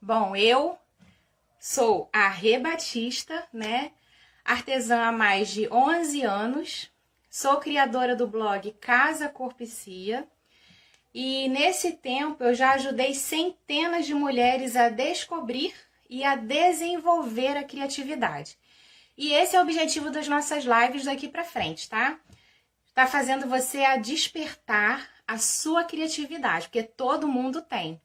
Bom, eu sou a Rê Batista, né? Artesã há mais de 11 anos. Sou criadora do blog Casa Corpo e Cia. E nesse tempo eu já ajudei centenas de mulheres a descobrir e a desenvolver a criatividade. E esse é o objetivo das nossas lives daqui pra frente, tá? Tá fazendo você a despertar a sua criatividade, porque todo mundo tem.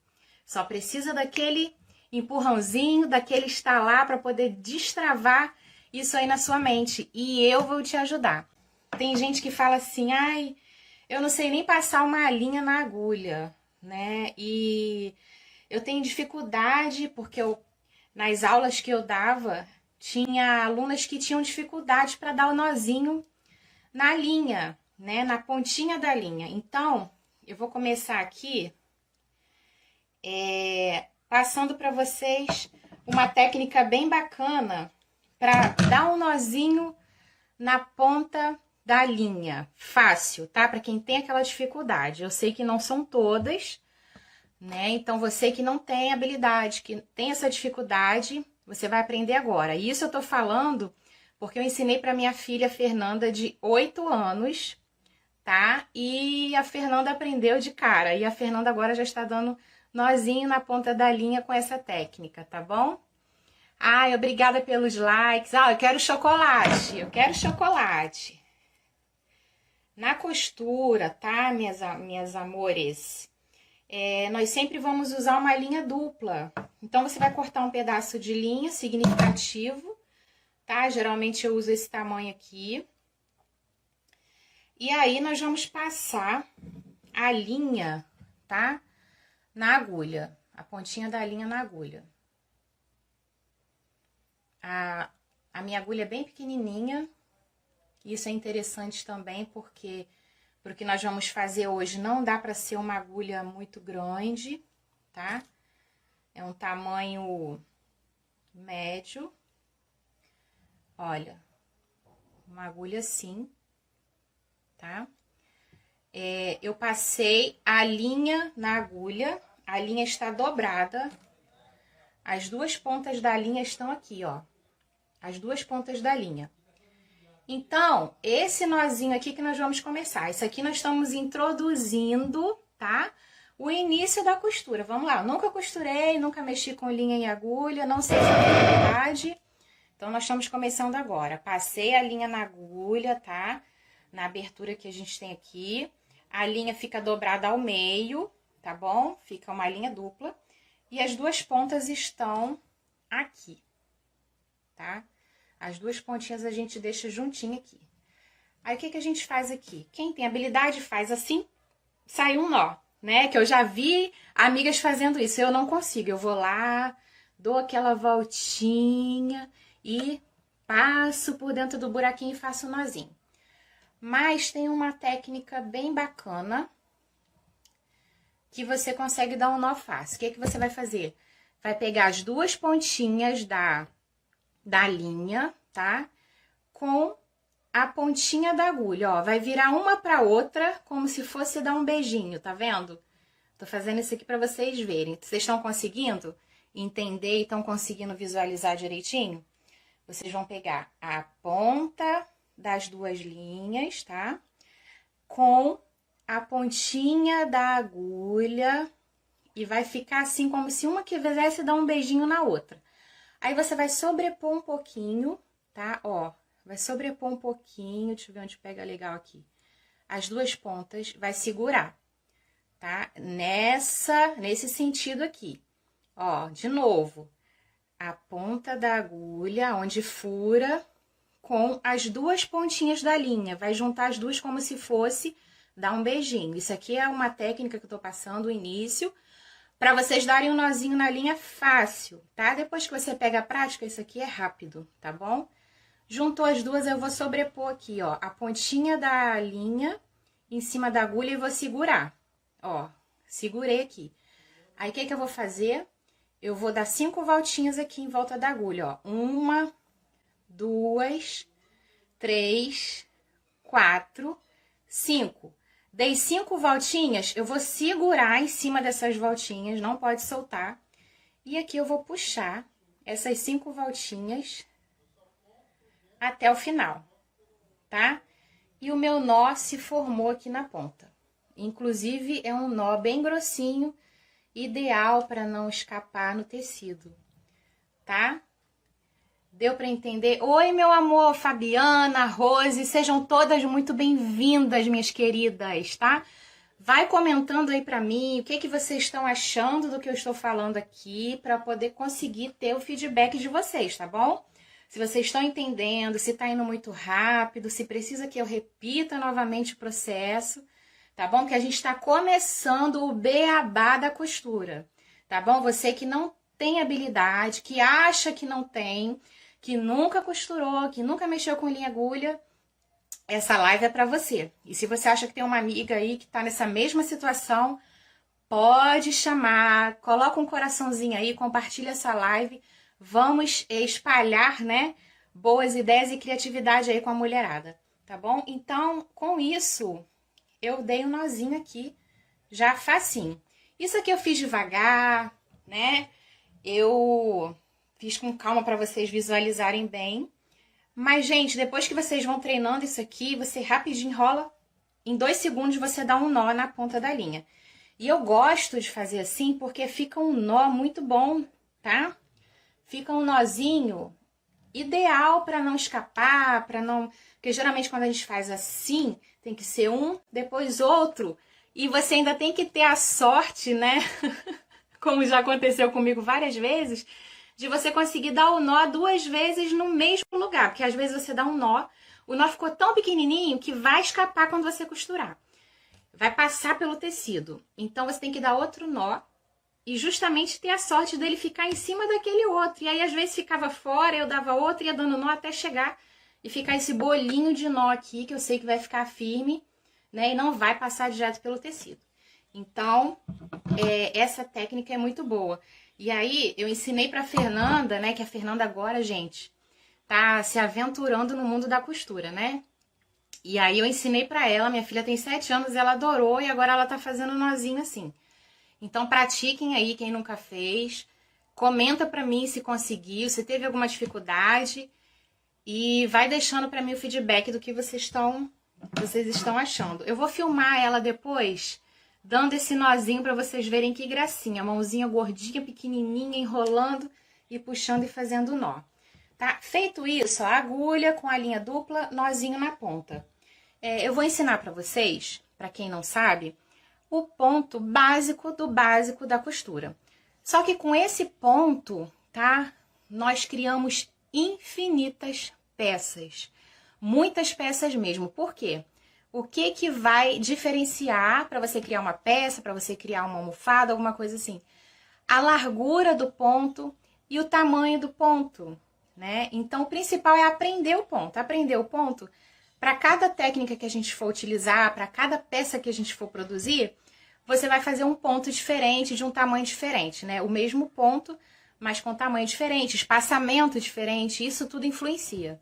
Só precisa daquele empurrãozinho, daquele estalar para poder destravar isso aí na sua mente. E eu vou te ajudar. Tem gente que fala assim, ai, eu não sei nem passar uma linha na agulha, né? E eu tenho dificuldade porque nas aulas que eu dava, tinha alunas que tinham dificuldade para dar o nozinho na linha, né? Na pontinha da linha. Então, eu vou começar aqui passando para vocês uma técnica bem bacana para dar um nozinho na ponta da linha. Fácil, tá? Para quem tem aquela dificuldade. Eu sei que não são todas, né? Então, você que não tem habilidade, que tem essa dificuldade, você vai aprender agora. E isso eu tô falando porque eu ensinei para minha filha Fernanda, de 8 anos, tá? E a Fernanda aprendeu de cara. E a Fernanda agora já está dando nozinho na ponta da linha com essa técnica, tá bom? Ai, obrigada pelos likes. Ah, eu quero chocolate. Eu quero chocolate. Na costura, tá, minhas amores? Nós sempre vamos usar uma linha dupla. Então, você vai cortar um pedaço de linha significativo, tá? Geralmente eu uso esse tamanho aqui. E aí, nós vamos passar a linha, tá? Na agulha. A pontinha da linha na agulha. A minha agulha é bem pequenininha. Isso é interessante também, porque pro que nós vamos fazer hoje não dá para ser uma agulha muito grande, tá? É um tamanho médio. Olha, uma agulha assim, tá? Eu passei a linha na agulha, a linha está dobrada. As duas pontas da linha estão aqui, ó. As duas pontas da linha. Então, esse nozinho aqui que nós vamos começar. Isso aqui nós estamos introduzindo, tá? O início da costura. Vamos lá. Eu nunca costurei, nunca mexi com linha e agulha, não sei se é verdade. Então, nós estamos começando agora. Passei a linha na agulha, tá? Na abertura que a gente tem aqui. A linha fica dobrada ao meio, tá bom? Fica uma linha dupla. E as duas pontas estão aqui, tá? As duas pontinhas a gente deixa juntinho aqui. Aí, o que a gente faz aqui? Quem tem habilidade faz assim, sai um nó, né? Que eu já vi amigas fazendo isso. Eu não consigo. Eu vou lá, dou aquela voltinha e passo por dentro do buraquinho e faço um nozinho. Mas tem uma técnica bem bacana que você consegue dar um nó fácil. O que você vai fazer? Vai pegar as duas pontinhas da linha, tá? Com a pontinha da agulha, ó. Vai virar uma pra outra, como se fosse dar um beijinho, tá vendo? Tô fazendo isso aqui pra vocês verem. Vocês estão conseguindo entender e estão conseguindo visualizar direitinho? Vocês vão pegar a ponta das duas linhas, tá? Com a pontinha da agulha e vai ficar assim, como se uma quisesse dar um beijinho na outra. Aí, você vai sobrepor um pouquinho, tá? Ó, vai sobrepor um pouquinho, deixa eu ver onde pega legal aqui. As duas pontas, vai segurar, tá? Nesse sentido aqui. Ó, de novo, a ponta da agulha, onde fura, com as duas pontinhas da linha. Vai juntar as duas como se fosse dar um beijinho. Isso aqui é uma técnica que eu tô passando, o início, para vocês darem um nozinho na linha fácil, tá? Depois que você pega a prática, isso aqui é rápido, tá bom? Juntou as duas, eu vou sobrepor aqui, ó, a pontinha da linha em cima da agulha e vou segurar. Ó, segurei aqui. Aí, o que eu vou fazer? Eu vou dar 5 voltinhas aqui em volta da agulha, ó. 1, 2, 3, 4, 5. Dei 5 voltinhas, eu vou segurar em cima dessas voltinhas, não pode soltar. E aqui eu vou puxar essas 5 voltinhas até o final, tá? E o meu nó se formou aqui na ponta. Inclusive, é um nó bem grossinho, ideal para não escapar no tecido, tá? Deu para entender? Oi, meu amor, Fabiana, Rose, sejam todas muito bem-vindas, minhas queridas, tá? Vai comentando aí para mim o que vocês estão achando do que eu estou falando aqui, para poder conseguir ter o feedback de vocês, tá bom? Se vocês estão entendendo, se tá indo muito rápido, se precisa que eu repita novamente o processo, tá bom? Que a gente está começando o beabá da costura, tá bom? Você que não tem habilidade, que acha que não tem, que nunca costurou, que nunca mexeu com linha e agulha, essa live é para você. E se você acha que tem uma amiga aí que tá nessa mesma situação, pode chamar, coloca um coraçãozinho aí, compartilha essa live. Vamos espalhar, né, boas ideias e criatividade aí com a mulherada, tá bom? Então, com isso, eu dei um nozinho aqui, já facinho. Isso aqui eu fiz devagar, né? Eu fiz com calma para vocês visualizarem bem. Mas, gente, depois que vocês vão treinando isso aqui, você rapidinho enrola, em 2 segundos você dá um nó na ponta da linha. E eu gosto de fazer assim porque fica um nó muito bom, tá? Fica um nozinho ideal para não escapar, para não... Porque geralmente quando a gente faz assim, tem que ser um, depois outro. E você ainda tem que ter a sorte, né? Como já aconteceu comigo várias vezes, de você conseguir dar o nó 2 vezes no mesmo lugar. Porque às vezes você dá um nó, o nó ficou tão pequenininho que vai escapar quando você costurar. Vai passar pelo tecido. Então você tem que dar outro nó e justamente ter a sorte dele ficar em cima daquele outro. E aí às vezes ficava fora, eu dava outro, ia dando nó até chegar e ficar esse bolinho de nó aqui, que eu sei que vai ficar firme, né? E não vai passar direto pelo tecido. Então, essa técnica é muito boa. E aí, eu ensinei pra Fernanda, né? Que a Fernanda agora, gente, tá se aventurando no mundo da costura, né? E aí eu ensinei pra ela, minha filha tem 7 anos, ela adorou e agora ela tá fazendo nozinho assim. Então, pratiquem aí, quem nunca fez. Comenta pra mim se conseguiu, se teve alguma dificuldade. E vai deixando pra mim o feedback do que vocês estão achando. Eu vou filmar ela depois, dando esse nozinho pra vocês verem que gracinha. Mãozinha gordinha, pequenininha, enrolando e puxando e fazendo nó. Tá? Feito isso, a agulha com a linha dupla, nozinho na ponta. Eu vou ensinar pra vocês, pra quem não sabe, o ponto básico do básico da costura. Só que com esse ponto, tá? Nós criamos infinitas peças. Muitas peças mesmo. Por quê? O que que vai diferenciar para você criar uma peça, para você criar uma almofada, alguma coisa assim? A largura do ponto e o tamanho do ponto, né? Então, o principal é aprender o ponto. Aprender o ponto, para cada técnica que a gente for utilizar, para cada peça que a gente for produzir, você vai fazer um ponto diferente, de um tamanho diferente, né? O mesmo ponto, mas com tamanho diferente, espaçamento diferente, isso tudo influencia,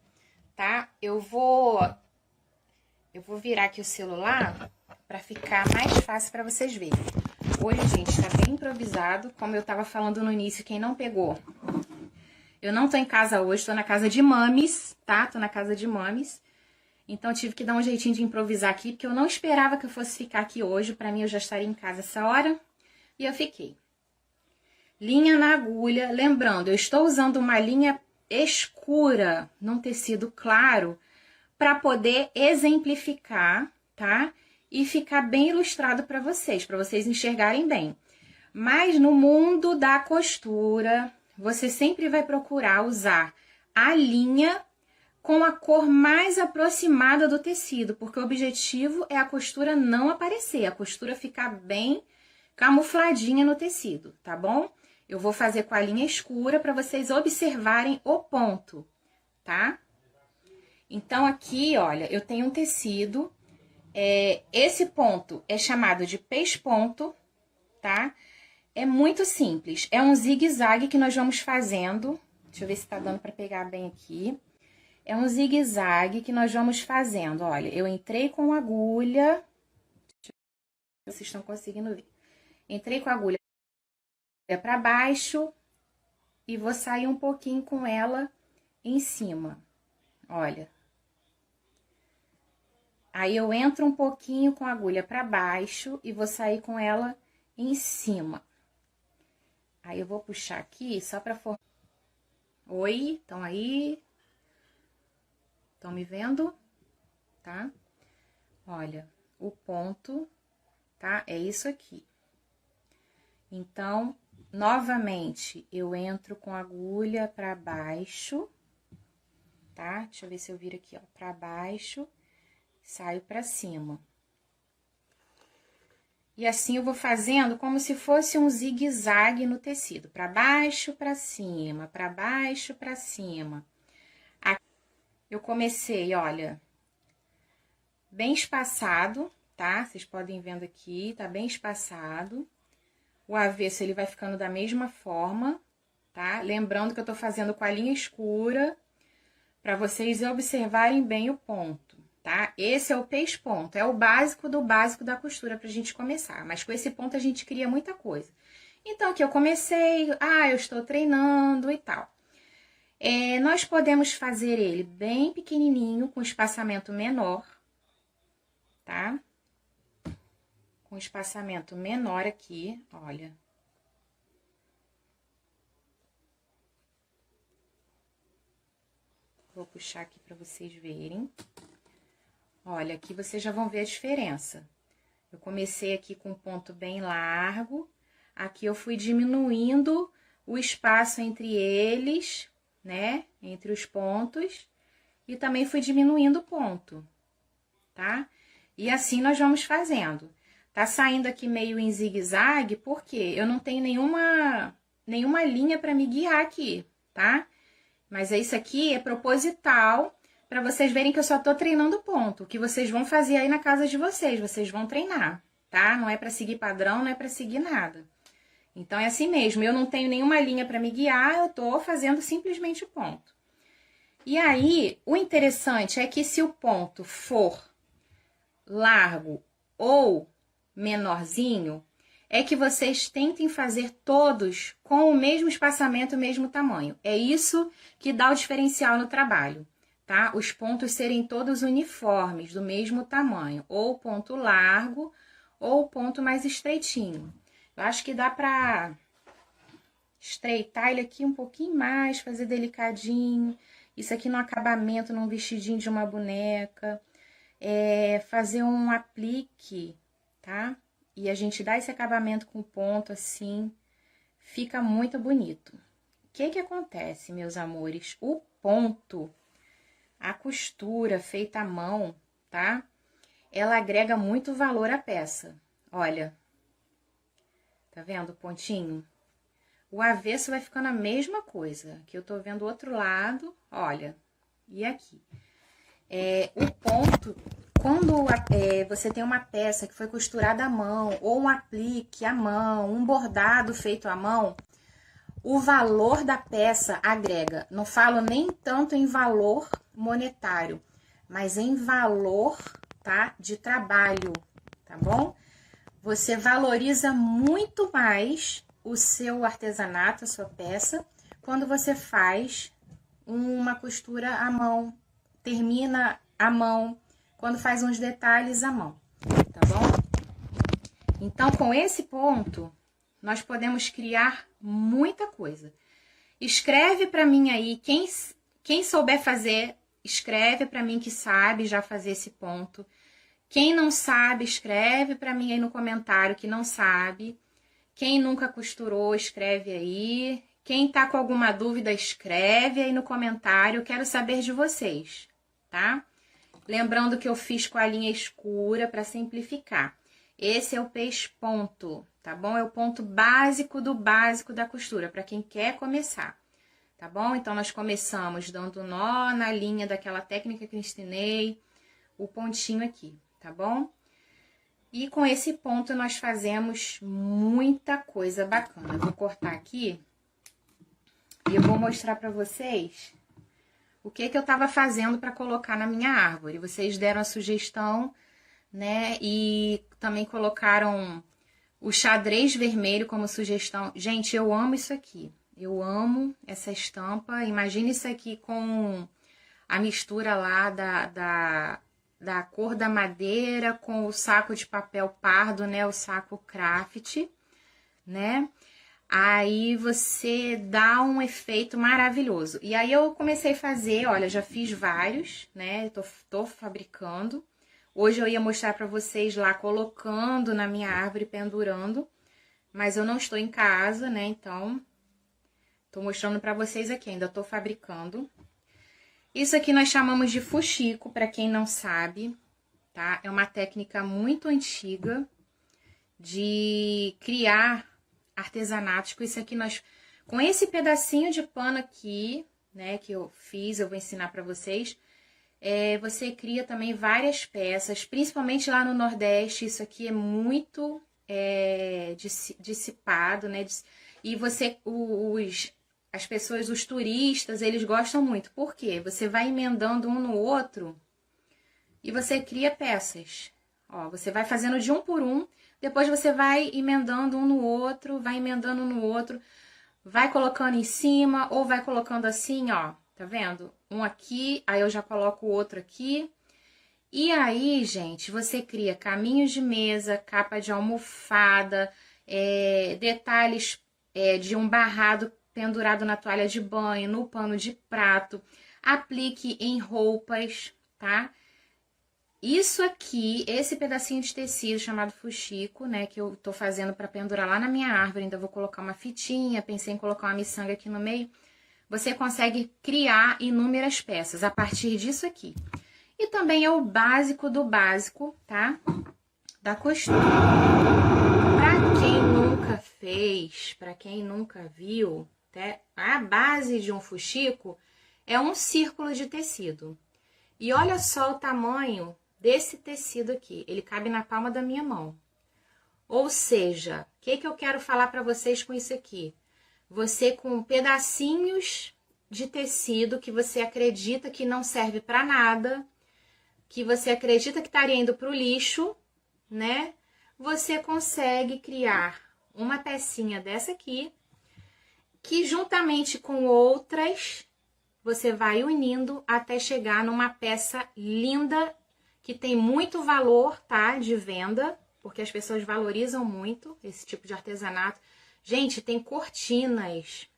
tá? Eu vou virar aqui o celular para ficar mais fácil para vocês verem. Hoje, gente, tá bem improvisado, como eu tava falando no início, quem não pegou. Eu não tô em casa hoje, tô na casa de mames, tá? Tô na casa de mames. Então, eu tive que dar um jeitinho de improvisar aqui, porque eu não esperava que eu fosse ficar aqui hoje. Pra mim, eu já estaria em casa essa hora. E eu fiquei. Linha na agulha. Lembrando, eu estou usando uma linha escura num tecido claro para poder exemplificar, tá? E ficar bem ilustrado para vocês enxergarem bem. Mas no mundo da costura, você sempre vai procurar usar a linha com a cor mais aproximada do tecido, porque o objetivo é a costura não aparecer, a costura ficar bem camufladinha no tecido, tá bom? Eu vou fazer com a linha escura para vocês observarem o ponto, tá? Então, aqui, olha, eu tenho um tecido, esse ponto é chamado de pesponto, tá? É muito simples, é um zigue-zague que nós vamos fazendo, deixa eu ver se tá dando para pegar bem aqui. É um zigue-zague que nós vamos fazendo, olha, eu entrei com a agulha, deixa eu ver se vocês estão conseguindo ver. Entrei com a agulha para baixo, e vou sair um pouquinho com ela em cima, olha. Aí eu entro um pouquinho com a agulha pra baixo e vou sair com ela em cima. Aí eu vou puxar aqui só pra formar. Oi, estão aí? Estão me vendo? Tá? Olha, o ponto, tá? É isso aqui. Então, novamente, eu entro com a agulha pra baixo, tá? Deixa eu ver se eu viro aqui, ó, pra baixo, saio pra cima. E assim eu vou fazendo como se fosse um zigue-zague no tecido, pra baixo, pra cima, pra baixo, pra cima. Aqui eu comecei, olha, bem espaçado, tá? Vocês podem vendo aqui, tá bem espaçado. O avesso, ele vai ficando da mesma forma, tá? Lembrando que eu tô fazendo com a linha escura, pra vocês observarem bem o ponto, tá? Esse é o pesponto, é o básico do básico da costura pra gente começar. Mas com esse ponto a gente cria muita coisa. Então, aqui eu comecei, eu estou treinando e tal. Nós podemos fazer ele bem pequenininho, com espaçamento menor, tá? Com espaçamento menor aqui, olha. Vou puxar aqui pra vocês verem. Olha, aqui vocês já vão ver a diferença. Eu comecei aqui com um ponto bem largo, aqui eu fui diminuindo o espaço entre eles, né? Entre os pontos, e também fui diminuindo o ponto, tá? E assim nós vamos fazendo. Tá saindo aqui meio em zigue-zague, porque eu não tenho nenhuma linha para me guiar aqui, tá? Mas isso aqui é proposital, para vocês verem que eu só tô treinando ponto. O que vocês vão fazer aí na casa de vocês vão treinar, tá? Não é para seguir padrão, não é para seguir nada. Então, é assim mesmo, eu não tenho nenhuma linha para me guiar, eu tô fazendo simplesmente o ponto. E aí, o interessante é que se o ponto for largo ou menorzinho, é que vocês tentem fazer todos com o mesmo espaçamento, o mesmo tamanho. É isso que dá o diferencial no trabalho, tá? Os pontos serem todos uniformes, do mesmo tamanho, ou ponto largo, ou ponto mais estreitinho. Eu acho que dá pra estreitar ele aqui um pouquinho mais, fazer delicadinho. Isso aqui no acabamento, num vestidinho de uma boneca. Fazer um aplique, tá? E a gente dá esse acabamento com ponto assim, fica muito bonito. O que que acontece, meus amores? O ponto, a costura feita à mão, tá? Ela agrega muito valor à peça. Olha, tá vendo o pontinho? O avesso vai ficando a mesma coisa. Aqui eu tô vendo o outro lado, olha, e aqui. O ponto, quando você tem uma peça que foi costurada à mão, ou um aplique à mão, um bordado feito à mão, o valor da peça agrega. Não falo nem tanto em valor monetário, mas em valor, tá? De trabalho, tá bom? Você valoriza muito mais o seu artesanato, a sua peça, quando você faz uma costura à mão, termina à mão, quando faz uns detalhes à mão, tá bom? Então, com esse ponto, nós podemos criar muita coisa. Escreve para mim aí, quem souber fazer, escreve para mim que sabe já fazer esse ponto. Quem não sabe, escreve para mim aí no comentário que não sabe. Quem nunca costurou, escreve aí. Quem tá com alguma dúvida, escreve aí no comentário. Eu quero saber de vocês, tá? Lembrando que eu fiz com a linha escura para simplificar. Esse é o pesponto, tá bom? É o ponto básico do básico da costura, para quem quer começar, tá bom? Então, nós começamos dando nó na linha daquela técnica que eu ensinei, o pontinho aqui, tá bom? E com esse ponto, nós fazemos muita coisa bacana. Eu vou cortar aqui e eu vou mostrar para vocês o que eu tava fazendo para colocar na minha árvore. Vocês deram a sugestão, né? E também colocaram o xadrez vermelho como sugestão. Gente, eu amo isso aqui. Eu amo essa estampa. Imagine isso aqui com a mistura lá da cor da madeira com o saco de papel pardo, né? O saco craft, né? Aí você dá um efeito maravilhoso. E aí eu comecei a fazer, olha, já fiz vários, né? Tô fabricando. Hoje eu ia mostrar pra vocês lá colocando na minha árvore, pendurando. Mas eu não estou em casa, né? Então, tô mostrando pra vocês aqui, ainda tô fabricando. Isso aqui nós chamamos de fuxico, pra quem não sabe, tá? É uma técnica muito antiga de criar artesanatos. Com isso aqui com esse pedacinho de pano aqui, né, que eu fiz, eu vou ensinar pra vocês. Você cria também várias peças, principalmente lá no Nordeste, isso aqui é muito dissipado, né? E as pessoas, os turistas, eles gostam muito. Por quê? Você vai emendando um no outro e você cria peças. Ó, você vai fazendo de um por um, depois você vai emendando um no outro, vai emendando um no outro, vai colocando em cima ou vai colocando assim, ó, tá vendo? Um aqui, aí eu já coloco o outro aqui. E aí, gente, você cria caminhos de mesa, capa de almofada, detalhes de um barrado pendurado na toalha de banho, no pano de prato, aplique em roupas, tá? Isso aqui, esse pedacinho de tecido chamado fuxico, né, que eu tô fazendo pra pendurar lá na minha árvore, ainda vou colocar uma fitinha, pensei em colocar uma miçanga aqui no meio. Você consegue criar inúmeras peças a partir disso aqui. E também é o básico do básico, tá? Da costura. Pra quem nunca fez, pra quem nunca viu, tá? A base de um fuxico é um círculo de tecido. E olha só o tamanho desse tecido aqui. Ele cabe na palma da minha mão. Ou seja, o que eu quero falar pra vocês com isso aqui? Você com pedacinhos de tecido que você acredita que não serve pra nada, que você acredita que estaria indo para o lixo, né? Você consegue criar uma pecinha dessa aqui, que juntamente com outras, você vai unindo até chegar numa peça linda, que tem muito valor, tá? De venda, porque as pessoas valorizam muito esse tipo de artesanato. Gente, tem cortinas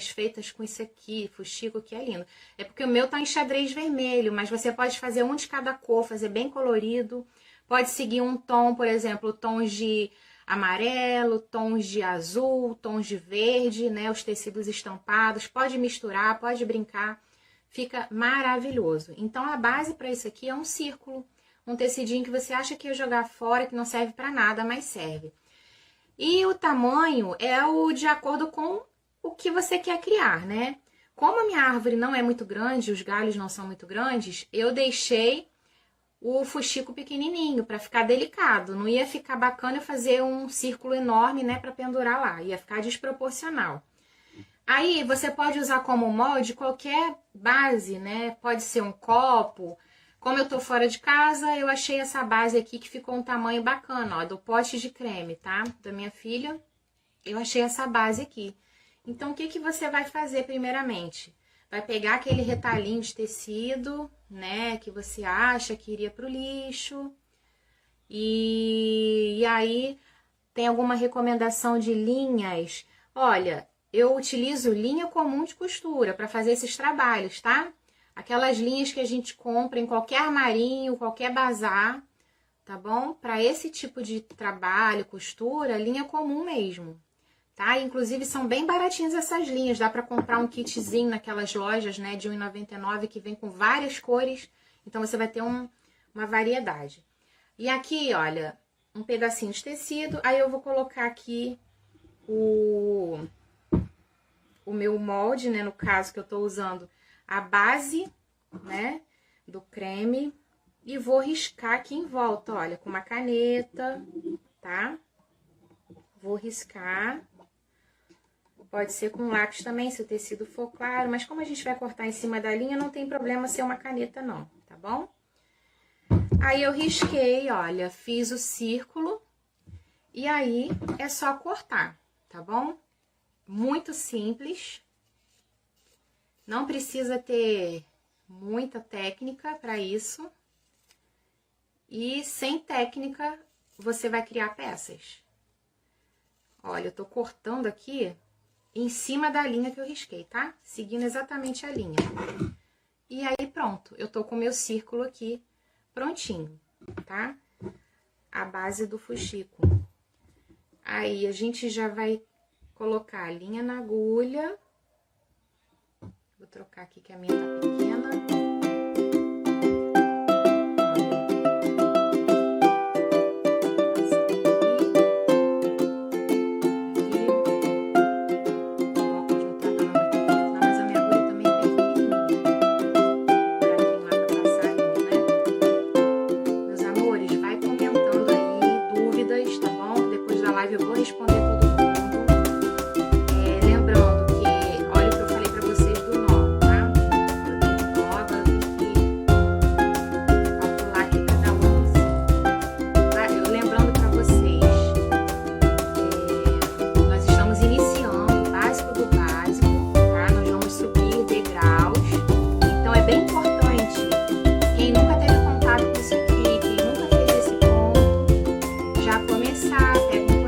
feitas com isso aqui, fuxico, que é lindo. É porque o meu tá em xadrez vermelho, mas você pode fazer um de cada cor, fazer bem colorido. Pode seguir um tom, por exemplo, tons de amarelo, tons de azul, tons de verde, né? Os tecidos estampados. Pode misturar, pode brincar. Fica maravilhoso. Então, a base para isso aqui é um círculo. Um tecidinho que você acha que ia jogar fora, que não serve para nada, mas serve. E o tamanho é o de acordo com o que você quer criar, né? Como a minha árvore não é muito grande, os galhos não são muito grandes, eu deixei o fuxico pequenininho para ficar delicado. Não ia ficar bacana eu fazer um círculo enorme, né, para pendurar lá. Ia ficar desproporcional. Aí você pode usar como molde qualquer base, né? Pode ser um copo. Como eu tô fora de casa, eu achei essa base aqui que ficou um tamanho bacana, ó, do pote de creme, tá? Da minha filha. Eu achei essa base aqui. Então, o que você vai fazer primeiramente? Vai pegar aquele retalhinho de tecido, né, que você acha que iria pro lixo. E aí, tem alguma recomendação de linhas? Olha, eu utilizo linha comum de costura para fazer esses trabalhos, tá? Aquelas linhas que a gente compra em qualquer armarinho, qualquer bazar, tá bom? Para esse tipo de trabalho, costura, linha comum mesmo. Tá? Inclusive, são bem baratinhas essas linhas. Dá pra comprar um kitzinho naquelas lojas, né, de R$1,99, que vem com várias cores. Então, você vai ter uma variedade. E aqui, olha, um pedacinho de tecido. Aí, eu vou colocar aqui o meu molde, né, no caso que eu tô usando a base, né, do creme. E vou riscar aqui em volta, olha, com uma caneta, tá? Vou riscar. Pode ser com lápis também, se o tecido for claro, mas como a gente vai cortar em cima da linha, não tem problema ser uma caneta não, tá bom? Aí eu risquei, olha, fiz o círculo e aí é só cortar, tá bom? muito simples. Não precisa ter muita técnica para isso. E sem técnica, você vai criar peças. Olha, eu tô cortando aqui em cima da linha que eu risquei, tá? Seguindo exatamente a linha. E aí, pronto, eu tô com o meu círculo aqui prontinho, tá? A base do fuxico. Aí, a gente já vai colocar a linha na agulha. Vou trocar aqui que a minha tá pequena. Eu vou responder todo mundo. Lembrando que, olha o que eu falei pra vocês do nó, tá? Eu tenho nó, agora eu tenho que calcular aqui cada um assim. Tá? Eu lembrando pra vocês, nós estamos iniciando o básico do básico, tá? Nós vamos subir degraus, então é bem importante, quem nunca teve contato com isso aqui, quem nunca fez esse ponto, já começar, pega um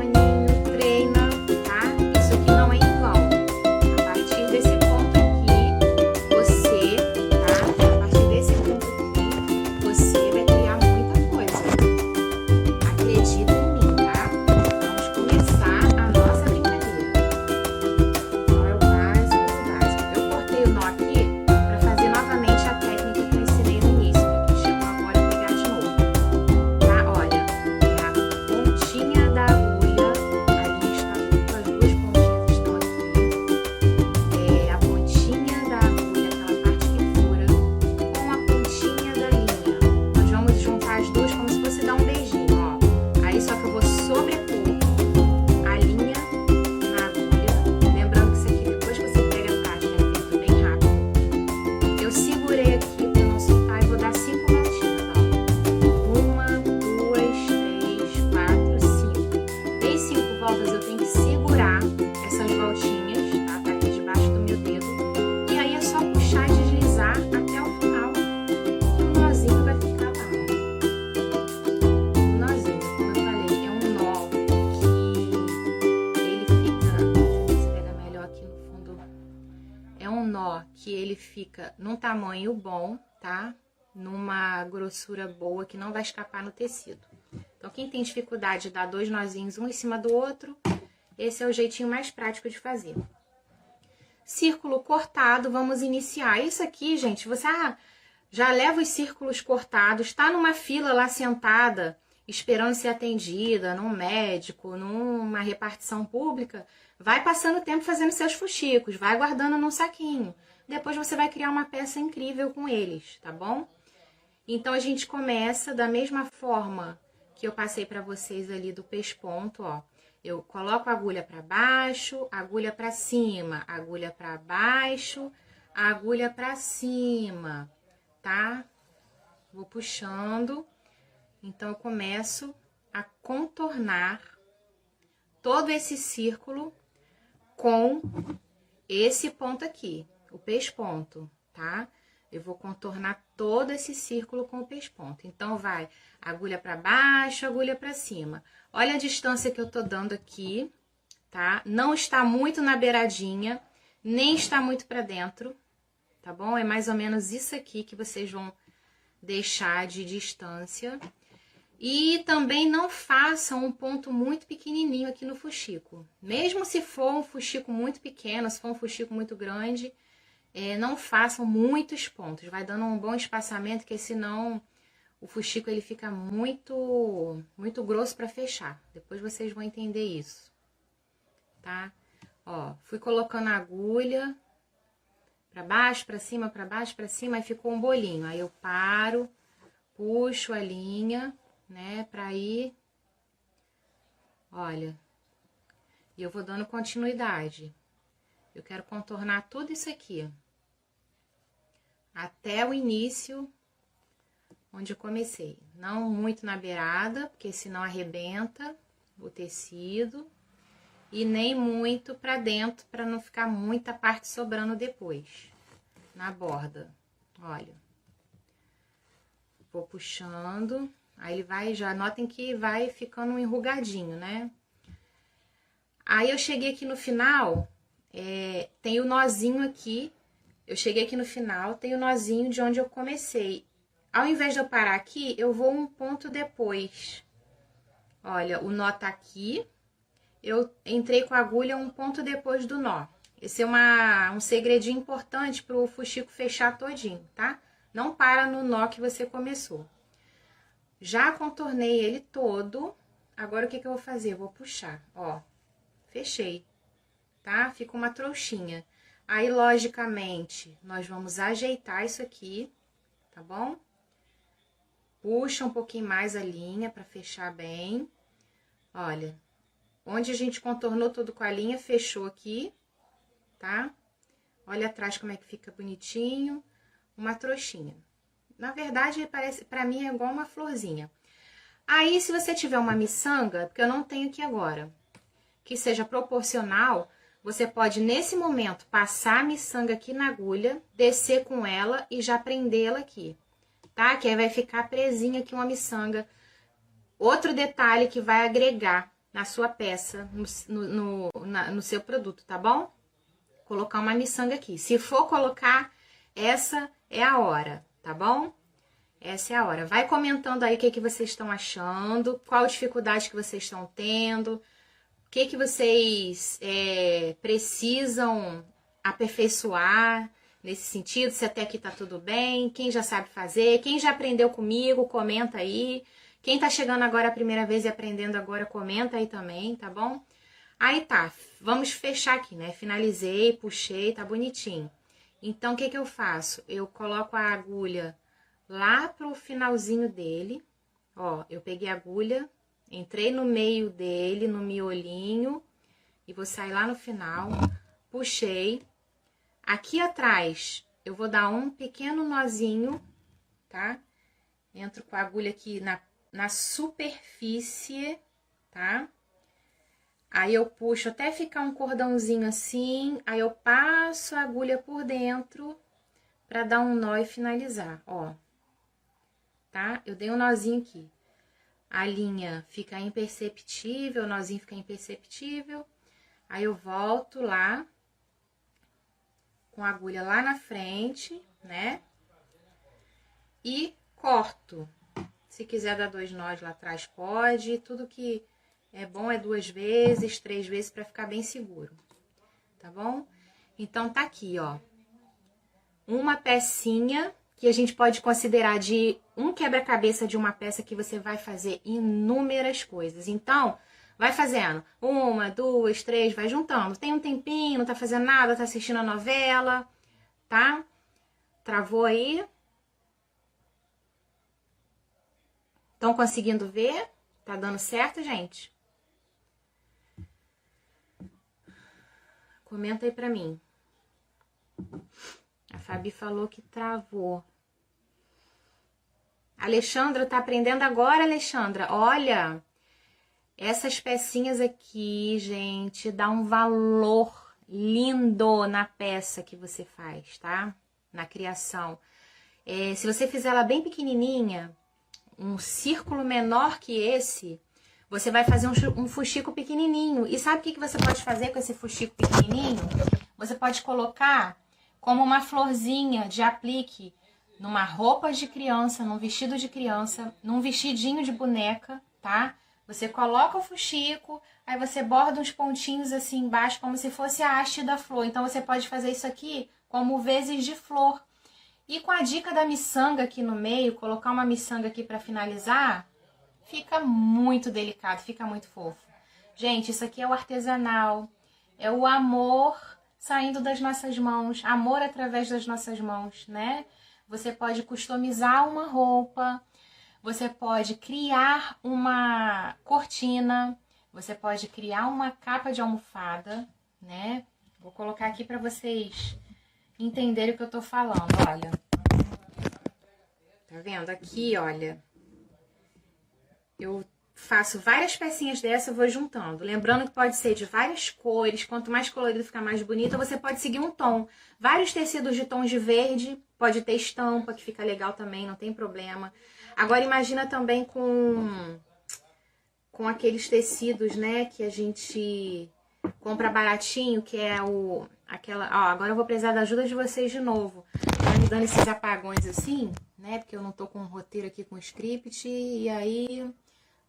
que ele fica num tamanho bom, tá? Numa grossura boa, que não vai escapar no tecido. Então, quem tem dificuldade de dar 2 nozinhos um em cima do outro, esse é o jeitinho mais prático de fazer. Círculo cortado, vamos iniciar. Isso aqui, gente, você já leva os círculos cortados, tá numa fila lá sentada, esperando ser atendida, num médico, numa repartição pública, vai passando o tempo fazendo seus fuxicos, vai guardando num saquinho. Depois você vai criar uma peça incrível com eles, tá bom? Então, a gente começa da mesma forma que eu passei pra vocês ali do pesponto, ó. Eu coloco a agulha pra baixo, agulha pra cima, agulha pra baixo, agulha pra cima, tá? Vou puxando. Então, eu começo a contornar todo esse círculo com esse ponto aqui, o pesponto, tá? Eu vou contornar todo esse círculo com o pesponto. Então, vai agulha pra baixo, agulha pra cima. Olha a distância que eu tô dando aqui, tá? Não está muito na beiradinha, nem está muito pra dentro, tá bom? É mais ou menos isso aqui que vocês vão deixar de distância. E também não façam um ponto muito pequenininho aqui no fuxico. Mesmo se for um fuxico muito pequeno, se for um fuxico muito grande, não façam muitos pontos. Vai dando um bom espaçamento, porque senão o fuxico ele fica muito grosso para fechar. Depois vocês vão entender isso, tá? Ó, fui colocando a agulha para baixo, para cima, para baixo, para cima, aí ficou um bolinho. Aí eu paro, puxo a linha, né, pra ir, olha, e eu vou dando continuidade. Eu quero contornar tudo isso aqui, até o início, onde eu comecei. Não muito na beirada, porque senão arrebenta o tecido. e nem muito pra dentro, pra não ficar muita parte sobrando depois, na borda. Olha. Vou puxando, aí ele vai, já notem que vai ficando enrugadinho, né? Aí eu cheguei aqui no final, tem o nozinho aqui, eu cheguei aqui no final, tem o nozinho de onde eu comecei. Ao invés de eu parar aqui, eu vou um ponto depois. Olha, o nó tá aqui, eu entrei com a agulha um ponto depois do nó. Esse é um segredinho importante pro fuxico fechar todinho, tá? Não para no nó que você começou. Já contornei ele todo, agora o que eu vou fazer? Eu vou puxar, ó, fechei, tá? Fica uma trouxinha. Aí, logicamente, nós vamos ajeitar isso aqui, tá bom? Puxa um pouquinho mais a linha pra fechar bem. Olha, onde a gente contornou tudo com a linha, fechou aqui, tá? Olha atrás como é que fica bonitinho, uma trouxinha. Na verdade, parece, pra mim é igual uma florzinha. Aí, se você tiver uma miçanga, porque eu não tenho aqui agora, que seja proporcional, você pode, nesse momento, passar a miçanga aqui na agulha, descer com ela e já prendê-la aqui, tá? Que aí vai ficar presinha aqui uma miçanga. Outro detalhe que vai agregar na sua peça, no seu produto, tá bom? Colocar uma miçanga aqui. Se for colocar, essa é a hora, tá bom? Essa é a hora. Vai comentando aí o que vocês estão achando, qual dificuldade que vocês estão tendo, o que vocês precisam aperfeiçoar nesse sentido, se até aqui tá tudo bem, quem já sabe fazer, quem já aprendeu comigo, comenta aí. Quem tá chegando agora a primeira vez e aprendendo agora, comenta aí também, tá bom? Aí tá, vamos fechar aqui, né? Finalizei, puxei, tá bonitinho. Então, o que eu faço? Eu coloco a agulha lá pro finalzinho dele, ó, eu peguei a agulha, entrei no meio dele, no miolinho, e vou sair lá no final, puxei. Aqui atrás, eu vou dar um pequeno nozinho, tá? Entro com a agulha aqui na superfície, tá? Aí eu puxo até ficar um cordãozinho assim, aí eu passo a agulha por dentro pra dar um nó e finalizar, ó. Tá? Eu dei um nozinho aqui. A linha fica imperceptível, o nozinho fica imperceptível. Aí eu volto lá, com a agulha lá na frente, né? E corto. Se quiser dar 2 nós lá atrás, pode. Tudo que é bom é 2 vezes, 3 vezes, pra ficar bem seguro. Tá bom? Então, tá aqui, ó. Uma pecinha que a gente pode considerar de um quebra-cabeça de uma peça que você vai fazer inúmeras coisas. Então, vai fazendo 1, 2, 3, vai juntando. Tem um tempinho, não tá fazendo nada, tá assistindo a novela, tá? Travou aí? Estão conseguindo ver? Tá dando certo, gente? Comenta aí pra mim. A Fabi falou que travou. Alexandra, tá aprendendo agora, Alexandra? Olha, essas pecinhas aqui, gente, dá um valor lindo na peça que você faz, tá? Na criação. Se você fizer ela bem pequenininha, um círculo menor que esse, você vai fazer um fuxico pequenininho. E sabe o que você pode fazer com esse fuxico pequenininho? Você pode colocar como uma florzinha de aplique numa roupa de criança, num vestido de criança, num vestidinho de boneca, tá? Você coloca o fuxico, aí você borda uns pontinhos assim embaixo, como se fosse a haste da flor. Então, você pode fazer isso aqui como vezes de flor. E com a dica da miçanga aqui no meio, colocar uma miçanga aqui pra finalizar, fica muito delicado, fica muito fofo. Gente, isso aqui é o artesanal, é o amor saindo das nossas mãos, amor através das nossas mãos, né? Você pode customizar uma roupa, você pode criar uma cortina, você pode criar uma capa de almofada, né? Vou colocar aqui para vocês entenderem o que eu tô falando, olha. Tá vendo? Aqui, olha, eu faço várias pecinhas dessa, eu vou juntando. Lembrando que pode ser de várias cores, quanto mais colorido ficar mais bonito, você pode seguir um tom. Vários tecidos de tons de verde, pode ter estampa, que fica legal também, não tem problema. Agora imagina também com aqueles tecidos, né, que a gente compra baratinho, que é agora eu vou precisar da ajuda de vocês de novo. Tá me dando esses apagões assim, né, porque eu não tô com um roteiro aqui com script, e aí...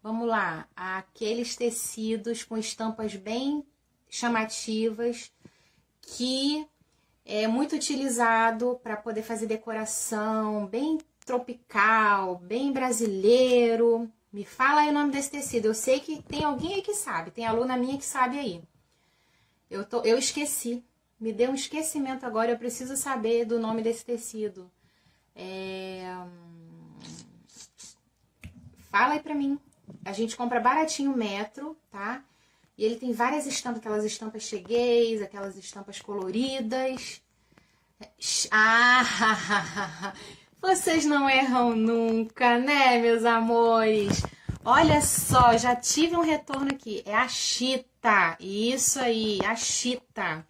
Vamos lá, aqueles tecidos com estampas bem chamativas, que é muito utilizado para poder fazer decoração, bem tropical, bem brasileiro. Me fala aí o nome desse tecido, eu sei que tem alguém aí que sabe, tem aluna minha que sabe aí. Eu esqueci, me deu um esquecimento agora, eu preciso saber do nome desse tecido. Fala aí pra mim. A gente compra baratinho o metro, tá? E ele tem várias estampas, aquelas estampas chegueis, aquelas estampas coloridas. Ah, vocês não erram nunca, né, meus amores? Olha só, já tive um retorno aqui. É a chita. Isso aí, a chita.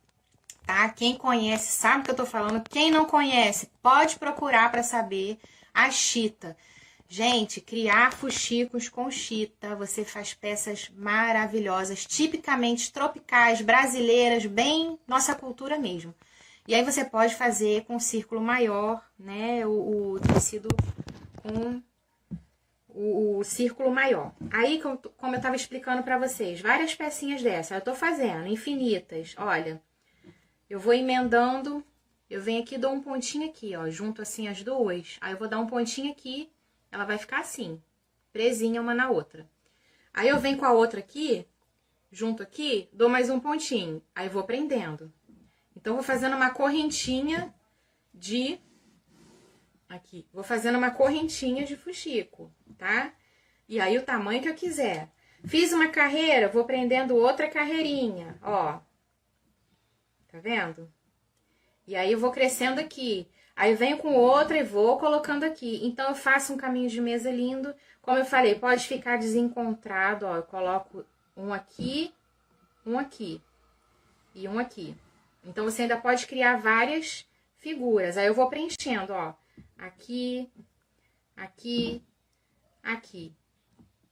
Tá? Quem conhece sabe o que eu tô falando. Quem não conhece, pode procurar para saber a chita. Gente, criar fuxicos com chita, você faz peças maravilhosas, tipicamente tropicais, brasileiras, bem nossa cultura mesmo. E aí você pode fazer com um círculo maior, né, o tecido com o círculo maior. Aí, como eu tava explicando pra vocês, várias pecinhas dessa, eu tô fazendo, infinitas, olha. Eu vou emendando, eu venho aqui e dou um pontinho aqui, ó, junto assim as duas, aí eu vou dar um pontinho aqui. Ela vai ficar assim, presinha uma na outra. Aí eu venho com a outra aqui, junto aqui, dou mais um pontinho. Aí vou prendendo. Então, vou fazendo uma correntinha de... Aqui. Vou fazendo uma correntinha de fuxico, tá? E aí, o tamanho que eu quiser. Fiz uma carreira, vou prendendo outra carreirinha, ó. Tá vendo? E aí, eu vou crescendo aqui. Aí venho com outra e vou colocando aqui. Então, eu faço um caminho de mesa lindo. Como eu falei, pode ficar desencontrado, ó. Eu coloco um aqui e um aqui. Então, você ainda pode criar várias figuras. Aí, eu vou preenchendo, ó. Aqui, aqui, aqui.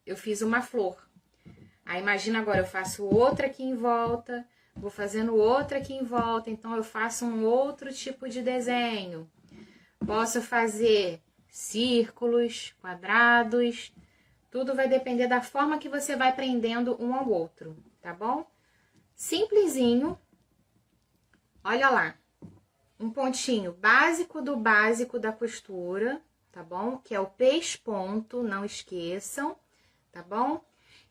Eu fiz uma flor. Aí, imagina agora, eu faço outra aqui em volta. Vou fazendo outra aqui em volta. Então, eu faço um outro tipo de desenho. Posso fazer círculos, quadrados, tudo vai depender da forma que você vai prendendo um ao outro, tá bom? Simplesinho, olha lá, um pontinho básico do básico da costura, tá bom? Que é o pesponto, não esqueçam, tá bom?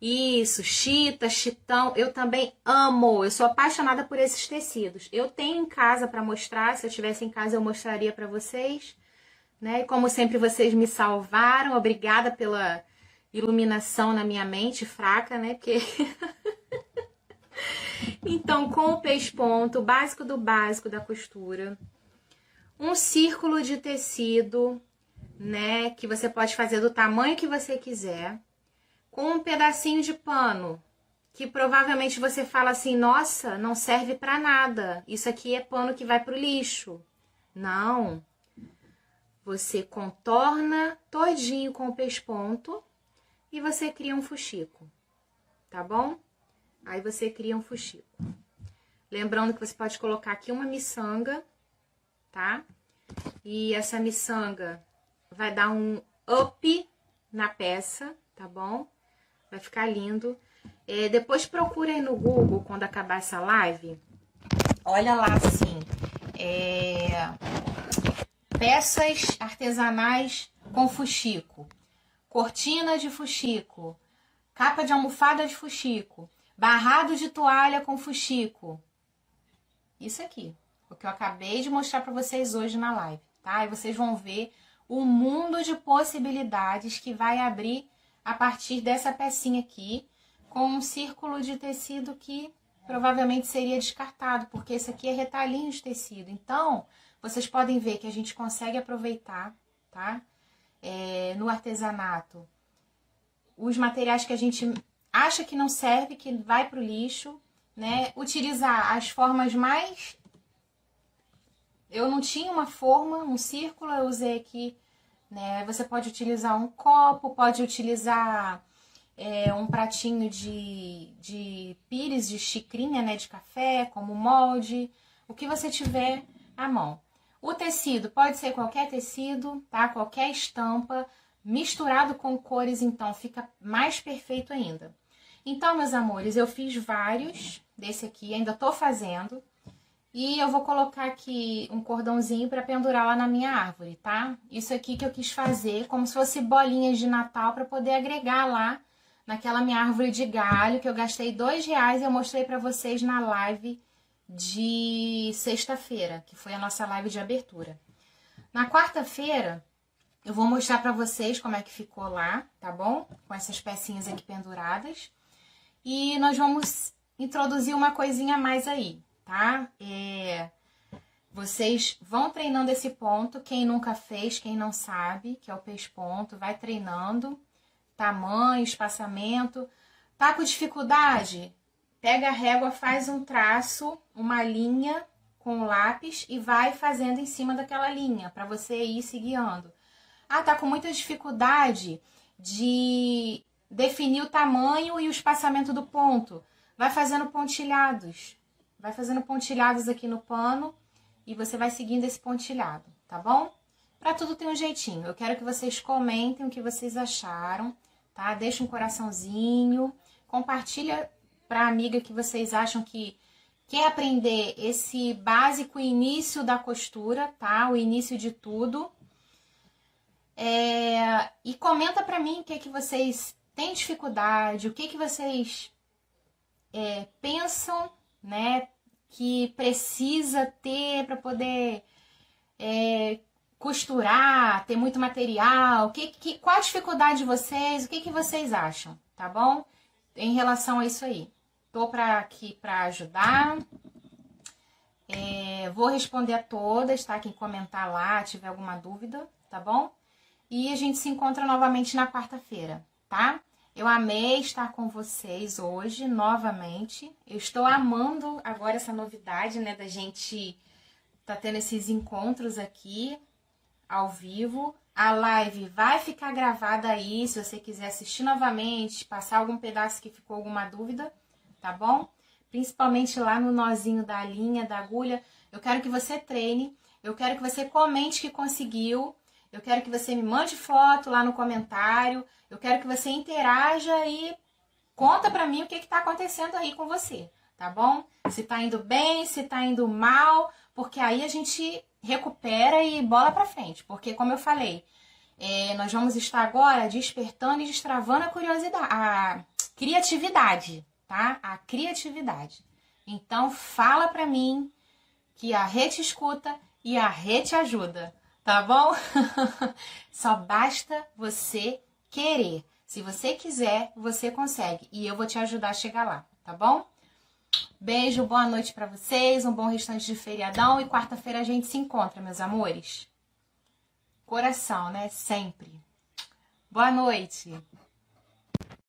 Isso, chita, chitão, eu também amo, eu sou apaixonada por esses tecidos. Eu tenho em casa para mostrar, se eu tivesse em casa eu mostraria para vocês, né? E como sempre vocês me salvaram, obrigada pela iluminação na minha mente, fraca, né? Porque... Então, com o pesponto, básico do básico da costura, um círculo de tecido, né? Que você pode fazer do tamanho que você quiser, com um pedacinho de pano, que provavelmente você fala assim, nossa, não serve pra nada, isso aqui é pano que vai pro lixo. Não. Você contorna todinho com o pesponto e você cria um fuxico, tá bom? Aí você cria um fuxico. Lembrando que você pode colocar aqui uma miçanga, tá? E essa miçanga vai dar um up na peça, tá bom? Vai ficar lindo. Depois procura aí no Google, quando acabar essa live. Olha lá, assim. Peças artesanais com fuxico. Cortina de fuxico. Capa de almofada de fuxico. Barrado de toalha com fuxico. Isso aqui. O que eu acabei de mostrar para vocês hoje na live, tá? E vocês vão ver o mundo de possibilidades que vai abrir a partir dessa pecinha aqui, com um círculo de tecido que provavelmente seria descartado, porque esse aqui é retalhinho de tecido. Então, vocês podem ver que a gente consegue aproveitar, tá? No artesanato, os materiais que a gente acha que não serve, que vai pro lixo, né? Utilizar as formas mais... Eu não tinha uma forma, um círculo, eu usei aqui, né? Você pode utilizar um copo, pode utilizar um pratinho de pires, de xicrinha, né? De café, como molde, o que você tiver à mão. O tecido pode ser qualquer tecido, tá? Qualquer estampa, misturado com cores, então fica mais perfeito ainda. Então, meus amores, eu fiz vários desse aqui, ainda tô fazendo. E eu vou colocar aqui um cordãozinho para pendurar lá na minha árvore, tá? Isso aqui que eu quis fazer, como se fosse bolinhas de Natal, para poder agregar lá naquela minha árvore de galho, que eu gastei R$2 e eu mostrei para vocês na live de sexta-feira, que foi a nossa live de abertura. Na quarta-feira, eu vou mostrar para vocês como é que ficou lá, tá bom? Com essas pecinhas aqui penduradas. E nós vamos introduzir uma coisinha a mais aí, tá? Vocês vão treinando esse ponto, quem nunca fez, quem não sabe, que é o pesponto, vai treinando, tamanho, espaçamento. Tá com dificuldade? Pega a régua, faz um traço, uma linha com o lápis e vai fazendo em cima daquela linha, para você ir se guiando. Ah, tá com muita dificuldade de definir o tamanho e o espaçamento do ponto. Vai fazendo pontilhados. Vai fazendo pontilhados aqui no pano e você vai seguindo esse pontilhado, tá bom? Pra tudo tem um jeitinho. Eu quero que vocês comentem o que vocês acharam, tá? Deixa um coraçãozinho, compartilha pra amiga que vocês acham que quer aprender esse básico início da costura, tá? O início de tudo. E comenta pra mim o que vocês têm dificuldade, o que vocês pensam, né, que precisa ter para poder costurar, ter muito material, qual a dificuldade de vocês, o que vocês acham, tá bom? Em relação a isso aí. Tô aqui para ajudar. Vou responder a todas, tá? Quem comentar lá, tiver alguma dúvida, tá bom? E a gente se encontra novamente na quarta-feira, tá? Eu amei estar com vocês hoje, novamente. Eu estou amando agora essa novidade, né, da gente tá tendo esses encontros aqui, ao vivo. A live vai ficar gravada aí, se você quiser assistir novamente, passar algum pedaço que ficou alguma dúvida, tá bom? Principalmente lá no nozinho da linha, da agulha. Eu quero que você treine, eu quero que você comente que conseguiu. Eu quero que você me mande foto lá no comentário. Eu quero que você interaja e conta pra mim o que tá acontecendo aí com você, tá bom? Se tá indo bem, se tá indo mal, porque aí a gente recupera e bola pra frente. Porque, como eu falei, nós vamos estar agora despertando e destravando a curiosidade, a criatividade, tá? A criatividade. Então, fala pra mim que a Rê te escuta e a Rê te ajuda. Tá bom? Só basta você querer. Se você quiser, você consegue. E eu vou te ajudar a chegar lá, tá bom? Beijo, boa noite pra vocês. Um bom restante de feriadão. E quarta-feira a gente se encontra, meus amores. Coração, né? Sempre. Boa noite.